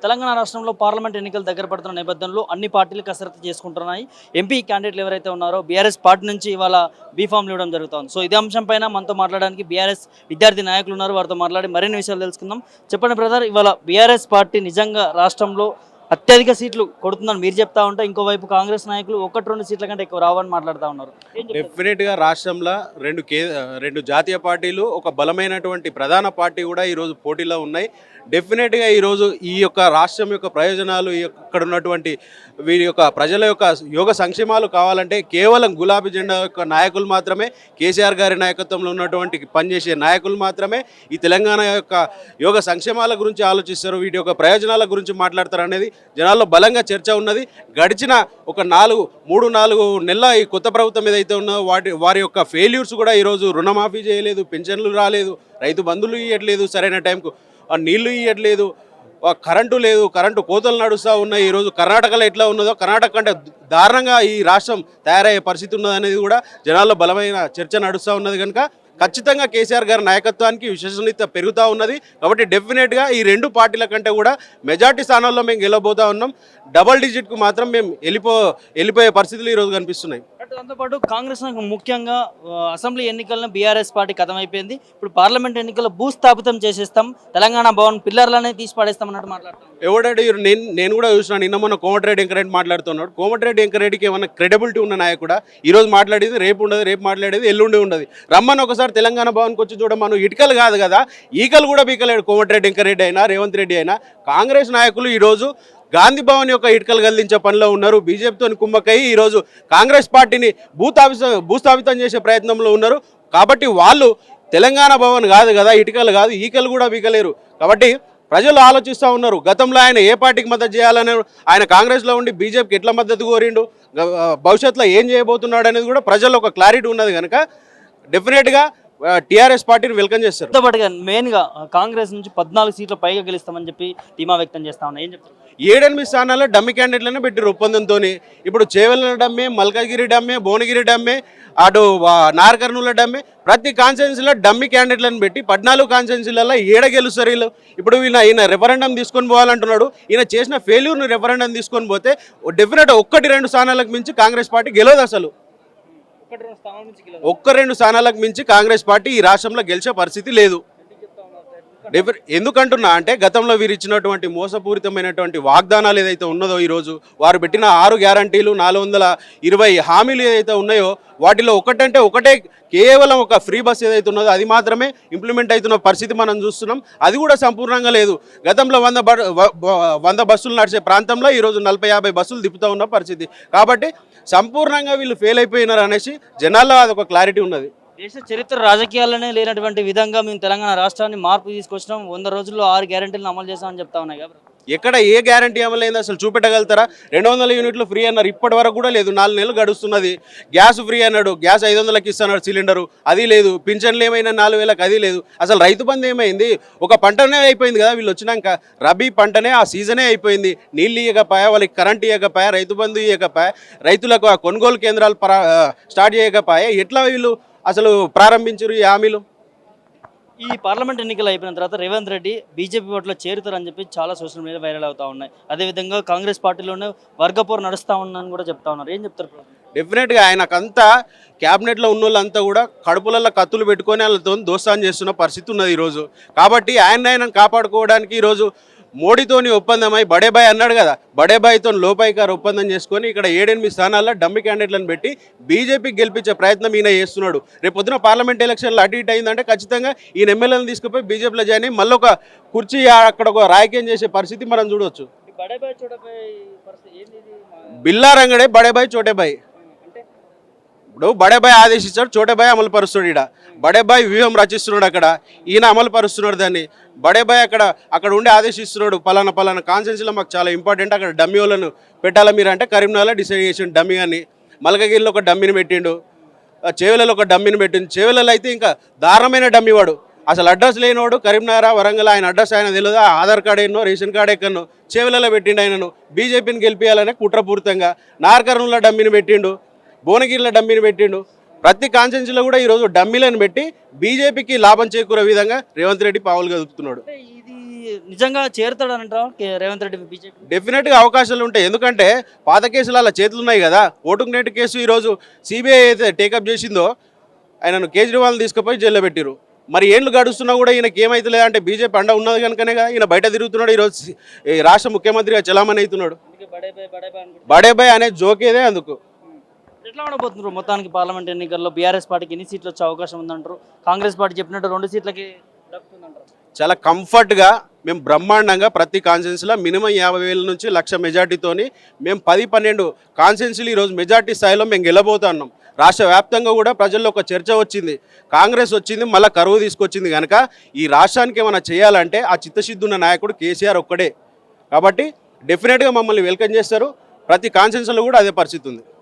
తెలంగాణ రాష్ట్రంలో పార్లమెంట్ ఎన్నికలు దగ్గర పడుతున్న నేపథ్యంలో అన్ని పార్టీలు కసరత్తు చేసుకుంటున్నాయి. ఎంపీ క్యాండిడేట్లు ఎవరైతే ఉన్నారో బీఆర్ఎస్ పార్టీ నుంచి ఇవాళ బీఫామ్లు ఇవ్వడం జరుగుతుంది. సో ఇదే అంశంపైన మనతో మాట్లాడడానికి బీఆర్ఎస్ విద్యార్థి నాయకులు ఉన్నారు. వారితో మాట్లాడి మరిన్ని విషయాలు తెలుసుకుందాం. చెప్పండి బ్రదర్, ఇవాళ బీఆర్ఎస్ పార్టీ నిజంగా రాష్ట్రంలో అత్యధిక సీట్లు కొడుతుందని మీరు చెప్తా ఉంటే, ఇంకోవైపు కాంగ్రెస్ నాయకులు 1-2 సీట్ల కంటే ఎక్కువ రావని మాట్లాడుతూ ఉన్నారు. డెఫినెట్గా రాష్ట్రంలో రెండు జాతీయ పార్టీలు, ఒక బలమైనటువంటి ప్రధాన పార్టీ కూడా ఈరోజు పోటీలో ఉన్నాయి. డెఫినెట్గా ఈరోజు ఈ యొక్క రాష్ట్రం యొక్క ప్రయోజనాలు, ఇక్కడ ఉన్నటువంటి వీరి యొక్క ప్రజల యొక్క యోగ సంక్షేమాలు కావాలంటే కేవలం గులాబీ జెండా యొక్క నాయకులు మాత్రమే, కేసీఆర్ గారి నాయకత్వంలో ఉన్నటువంటి పనిచేసే నాయకులు మాత్రమే ఈ తెలంగాణ యొక్క యోగ సంక్షేమాల గురించి ఆలోచిస్తారు, వీటి యొక్క ప్రయోజనాల గురించి మాట్లాడతారు అనేది జనాల్లో బలంగా చర్చ ఉన్నది. గడిచిన ఒక 3-4 నెలల ఈ కొత్త ప్రభుత్వం ఏదైతే ఉన్నదో వారి యొక్క ఫెయిల్యూర్స్ కూడా ఈరోజు రుణమాఫీ చేయలేదు, పెన్షన్లు రాలేదు, రైతు బంధులు ఇవ్వట్లేదు, సరైన టైంకు నీళ్లు ఇవ్వట్లేదు, కరెంటు లేదు, కరెంటు కోతలు నడుస్తూ ఉన్నాయి. ఈరోజు కర్ణాటకలో ఎట్లా ఉన్నదో కర్ణాటక కంటే దారుణంగా ఈ రాష్ట్రం తయారయ్యే పరిస్థితి ఉన్నదనేది కూడా జనాల్లో బలమైన చర్చ నడుస్తూ ఉన్నది. కనుక ఖచ్చితంగా కేసీఆర్ గారి నాయకత్వానికి విశ్వసనీయత పెరుగుతూ ఉన్నది. కాబట్టి డెఫినెట్గా ఈ రెండు పార్టీల కంటే కూడా మెజార్టీ స్థానాల్లో మేము గెలవబోతూ ఉన్నాం. డబల్ డిజిట్కు మాత్రం మేము వెళ్ళిపోయే పరిస్థితులు ఈరోజు కనిపిస్తున్నాయి. దాంతోపాటు కాంగ్రెస్ ముఖ్యంగా అసెంబ్లీ ఎన్నికలను బీఆర్ఎస్ పార్టీ కథమైపోయింది. ఇప్పుడు పార్లమెంట్ ఎన్నికల్లో భూస్థాపితం చేసేస్తాం, తెలంగాణ భవన్ పిల్లర్లనే తీసి పడేస్తాం అన్నట్టు మాట్లాడుతున్నాం. ఎవడంటే నేను కూడా చూసినాను. నిన్న మొన్న కోమటిరెడ్డి వెంకరెడ్డి మాట్లాడుతున్నాడు. కోమటిరెడ్డి వెంకరెడ్డికి ఏమన్నా క్రెడిబిలిటీ ఉన్న నాయకుడా? ఈరోజు మాట్లాడేది రేపు ఉండదు, రేపు మాట్లాడేది ఎల్లుండి ఉండదు. రమ్మని ఒకసారి తెలంగాణ భవన్కి వచ్చి చూడమను. ఇటుకలు కాదు కదా, ఈకలు కూడా బీకలేడు కోమటిరెడ్డి వెంకరెడ్డి అయినా రేవంత్ రెడ్డి అయినా. కాంగ్రెస్ నాయకులు ఈరోజు గాంధీ భవన్ యొక్క ఇటుకలు కదిలించే పనిలో ఉన్నారు. బీజేపీతో కుమ్మక్కై ఈరోజు కాంగ్రెస్ పార్టీని భూస్థాపితం చేసే ప్రయత్నంలో ఉన్నారు. కాబట్టి వాళ్ళు తెలంగాణ భవన్ కాదు కదా, ఇటుకలు కాదు, ఈకలు కూడా బీకలేరు. కాబట్టి ప్రజలు ఆలోచిస్తూ ఉన్నారు. గతంలో ఆయన ఏ పార్టీకి మద్దతు చేయాలని, ఆయన కాంగ్రెస్లో ఉండి బీజేపీకి ఎట్లా మద్దతు కోరిండు, భవిష్యత్తులో ఏం చేయబోతున్నాడు అనేది కూడా ప్రజల్లో ఒక క్లారిటీ ఉన్నది. కనుక డెఫినెట్గా టీఆర్ఎస్ పార్టీని వెల్కమ్ చేస్తారు. దాంతోపాటుగా మెయిన్గా కాంగ్రెస్ నుంచి 14 సీట్ల పైగా గెలుస్తామని చెప్పి ధీమా వ్యక్తం చేస్తా ఉన్నా. ఏం చెప్తారు? 7-8 స్థానాల్లో డమ్మి క్యాండిడేట్లనే పెట్టారు ఒప్పందంతో. ఇప్పుడు చేవెళ్ళ డమ్మే, మల్కాజ్గిరి డమ్మే, భువనగిరి డమ్మే, అటు నార్కర్నూల డమ్మే, ప్రతి కాన్స్టిట్యున్సీలో డమ్మి క్యాండిడేట్లను పెట్టి 14 కాన్స్టిట్యున్సీలలో ఏడ గెలుస్తారు వీళ్ళు. ఇప్పుడు ఈయన రెఫరెండం తీసుకొని పోవాలంటున్నాడు. ఈయన చేసిన ఫెయిల్యూర్ను రెఫరెండం తీసుకొని పోతే డెఫినెట్ 1-2 స్థానాలకు మించి కాంగ్రెస్ పార్టీ గెలవదు. అసలు 1-2 స్థానాలకు మించి కాంగ్రెస్ పార్టీ ఈ రాష్ట్రంలో గెలిచే పరిస్థితి లేదు. ఎందుకంటున్నా అంటే గతంలో వీరు ఇచ్చినటువంటి మోసపూరితమైనటువంటి వాగ్దానాలు ఏదైతే ఉన్నదో, ఈరోజు వారు పెట్టిన 6 గ్యారంటీలు, 420 హామీలు ఏదైతే ఉన్నాయో వాటిలో ఒకటే కేవలం ఒక ఫ్రీ బస్ ఏదైతే ఉన్నదో అది మాత్రమే ఇంప్లిమెంట్ అవుతున్న పరిస్థితి మనం చూస్తున్నాం. అది కూడా సంపూర్ణంగా లేదు. గతంలో 100 బస్సులు నడిచే ప్రాంతంలో ఈరోజు 40-50 బస్సులు తిప్పుతూ ఉన్న పరిస్థితి. కాబట్టి సంపూర్ణంగా వీళ్ళు ఫెయిల్ అయిపోయినారు అనేసి జనాల్లో అదొక క్లారిటీ ఉన్నది. దేశ చరిత్ర రాజకీయాల్లోనే లేనటువంటి విధంగా మేము తెలంగాణ రాష్ట్రాన్ని మార్పు తీసుకొచ్చినాం, 100 రోజుల్లో 6 గ్యారెంటీలను అమలు చేస్తామని చెప్తా ఉన్నాయి కదా. ఎక్కడ ఏ గ్యారంటీ అమలైంది అసలు చూపెట్టగలుగుతారా? 200 యూనిట్లు ఫ్రీ అన్నారు, ఇప్పటి వరకు కూడా లేదు. 4 నెలలు గడుస్తున్నది. గ్యాస్ ఫ్రీ అన్నాడు, గ్యాస్ 500కి ఇస్తున్నాడు సిలిండరు, అది లేదు. పింఛన్లు ఏమైనా 4000కి, అది లేదు. అసలు రైతు బంధు ఏమైంది? ఒక పంటనే అయిపోయింది కదా వీళ్ళు వచ్చినాక. రబీ పంటనే ఆ సీజనే అయిపోయింది. నీళ్ళు ఇవ్వకపోయా, వాళ్ళకి కరెంట్ ఇవ్వకపోయా, రైతు బంధు ఇవ్వకపోయా, రైతులకు ఆ కొనుగోలు కేంద్రాలు స్టార్ట్ చేయకపోయా, ఎట్లా వీళ్ళు అసలు ప్రారంభించారు ఈ హామీలు? ఈ పార్లమెంట్ ఎన్నికలు అయిపోయిన తర్వాత రేవంత్ రెడ్డి బీజేపీ ఓట్లో చేరుతారని చెప్పి చాలా సోషల్ మీడియా వైరల్ అవుతూ ఉన్నాయి. అదేవిధంగా కాంగ్రెస్ పార్టీలోనే వర్గపోరు నడుస్తూ ఉందని కూడా చెప్తా ఉన్నారు. ఏం చెప్తారు? డెఫినెట్గా ఆయనకంతా క్యాబినెట్లో ఉన్న వాళ్ళంతా కూడా కడుపులలో కత్తులు పెట్టుకొని వాళ్ళతో దోస్తాన్ చేస్తున్న పరిస్థితి ఉన్నది ఈరోజు. కాబట్టి ఆయన కాపాడుకోవడానికి ఈరోజు మోడీతోని ఒప్పందమై బడేబాయ్ అన్నాడు కదా, బడేబాయ్తో లోపాయికారు ఒప్పందం చేసుకొని ఇక్కడ 7-8 స్థానాల్లో డమ్మి క్యాండిడేట్లను పెట్టి బీజేపీకి గెలిపించే ప్రయత్నం ఈయన చేస్తున్నాడు. రేపు పొద్దున పార్లమెంట్ ఎలక్షన్లు అటు ఇటు అయిందంటే ఖచ్చితంగా ఈయన ఎమ్మెల్యేలను తీసుకుపోయి బీజేపీలో జాయిన్ అయ్యి మళ్ళీ ఒక కుర్చీ అక్కడ ఒక రాజకీయం చేసే పరిస్థితి మనం చూడవచ్చు. బిల్లారంగడే బడేబాయ్ చోటేబాయ్. ఇప్పుడు బడేబాయ్ ఆదేశిస్తాడు, చోటేబాయ్ అమలు పరుస్తాడు. ఇక్కడ బడేబాయ్ వ్యూహం రచిస్తున్నాడు, అక్కడ ఈయన అమలు పరుస్తున్నాడు దాన్ని. బడేబాయ్ అక్కడ ఉండి ఆదేశిస్తున్నాడు, పలానా కాన్స్టిట్యున్సీలో మాకు చాలా ఇంపార్టెంట్, అక్కడ డమ్మీ వాళ్ళను పెట్టాలా మీరు అంటే కరీంనగర్లో డిసైడ్ చేసిండు డమ్మీ అని. మల్కగిరిలో ఒక డమ్మీని పెట్టిండు, చేవెలలో ఒక డమ్మీని పెట్టిండు. చేవెలలో అయితే ఇంకా దారుణమైన డమ్మీ వాడు, అసలు అడ్రస్ లేనివాడు. కరీంనగర్, వరంగల్ ఆయన అడ్రస్ ఆయన తెలియదు, ఆధార్ కార్డు ఎన్నో, రేషన్ కార్డు ఎక్కడో చేవెలలో పెట్టిండు. ఆయనను బీజేపీని గెలిపించాలనే కుట్రపూరితంగా. నార్కర్నూల్లో డమ్మీని పెట్టిండు, భువనగిరిలో డమ్మీని పెట్టిండు. ప్రతి కాన్స్టిట్యున్సీలో కూడా ఈరోజు డమ్మీలను పెట్టి బీజేపీకి లాభం చేకూరే విధంగా రేవంత్ రెడ్డి పావులు కదుపుతున్నాడు. ఇది నిజంగా చేరుతాడనంటారా రేవంత్ రెడ్డి బీజేపీ? డెఫినెట్గా అవకాశాలు ఉంటాయి. ఎందుకంటే పాత కేసులు అలా చేతులు ఉన్నాయి కదా. ఓటుకు నేటు కేసు ఈరోజు సిబిఐ అయితే టేకప్ చేసిందో ఆయనను కేజ్రీవాల్ని తీసుకుపోయి జైల్లో పెట్టిరు. మరి ఏండ్లు గడుస్తున్నా కూడా ఈయనకి ఏమైతలేదు అంటే బీజేపీ అండ ఉన్నది కనుకనే కదా ఈయన బయట తిరుగుతున్నాడు. ఈరోజు ఈ రాష్ట్ర ముఖ్యమంత్రిగా చలామణి అవుతున్నాడు. అందుకే బడే అనుకుంటున్నారు. బడేబాయ్ అనే జోకేదే అందుకు. ఎట్లా ఉండబోతున్నారు మొత్తానికి పార్లమెంట్ ఎన్నికల్లో బీఆర్ఎస్ పార్టీకి ఎన్ని సీట్లు వచ్చే అవకాశం ఉందంటారు? కాంగ్రెస్ పార్టీ చెప్పినట్టు 2 సీట్లకి దక్కుతుందంటారు. చాలా కంఫర్ట్గా మేము బ్రహ్మాండంగా ప్రతి కాన్స్టిట్యున్సీలో మినిమం 50,000 నుంచి 1,00,000 మెజార్టీతోని మేము 10-12 కాన్స్టిట్యున్సీలు ఈరోజు మెజార్టీ స్థాయిలో మేము గెలబోతున్నాం. రాష్ట్ర వ్యాప్తంగా కూడా ప్రజల్లో ఒక చర్చ వచ్చింది. కాంగ్రెస్ వచ్చింది మళ్ళీ కరువు తీసుకొచ్చింది కనుక ఈ రాష్ట్రానికి ఏమైనా చేయాలంటే ఆ చిత్తశుద్ధి ఉన్న నాయకుడు కేసీఆర్ ఒక్కడే. కాబట్టి డెఫినెట్గా మమ్మల్ని వెల్కమ్ చేస్తారు. ప్రతి కాన్స్టిట్యున్సీలో కూడా అదే పరిస్థితి ఉంది.